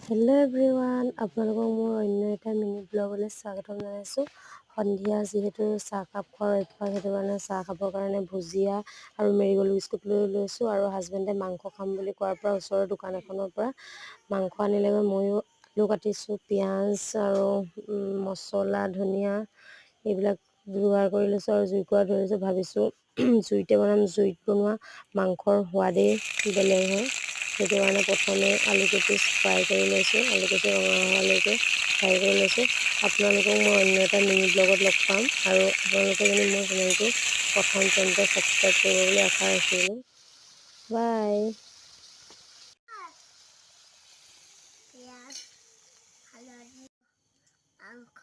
Hello' everyone, আপোনালোকক মোৰ অন্য এটা মিনি ব্লগলৈ স্বাগতম জনাইছোঁ। সন্ধিয়া যিহেতু চাহকাপ খোৱাৰ অভ্যাস, সেইটো কাৰণে চাহ খাবৰ কাৰণে ভুজিয়া আৰু মেৰিগ'ল্ড বিস্কুট লৈ লৈছোঁ। আৰু হাজবেণ্ডে মাংস খাম বুলি কোৱাৰ পৰা ওচৰৰ দোকান এখনৰ পৰা মাংস আনিলেগৈ। ময়ো আলু কাটিছোঁ, পিঁয়াজ আৰু মছলা, ধনিয়া এইবিলাক যোগাৰ কৰি লৈছোঁ আৰু জুইকুৰা ধৰিছোঁ। ভাবিছোঁ জুইতে বনাম, জুইত বনোৱা মাংসৰ সোৱাদেই বেলেগ হয়। সেইটো কাৰণে প্ৰথমে আলুকেইপিচ ফ্ৰাই কৰি লৈছোঁ, আলুকেইপিচ ৰঙা হোৱালৈকে ফ্ৰাই কৰি লৈছোঁ। আপোনালোকক মই অন্য এটা মিনি ব্লগত লগ পাম, আৰু আপোনালোকে যদি মোৰ চেনেলটো প্ৰথম তেন্তে ছাবস্ক্ৰাইব কৰিব বুলি আশা ৰাখিলোঁ। বাই। পিঁয়াজ, হালধি, মাংস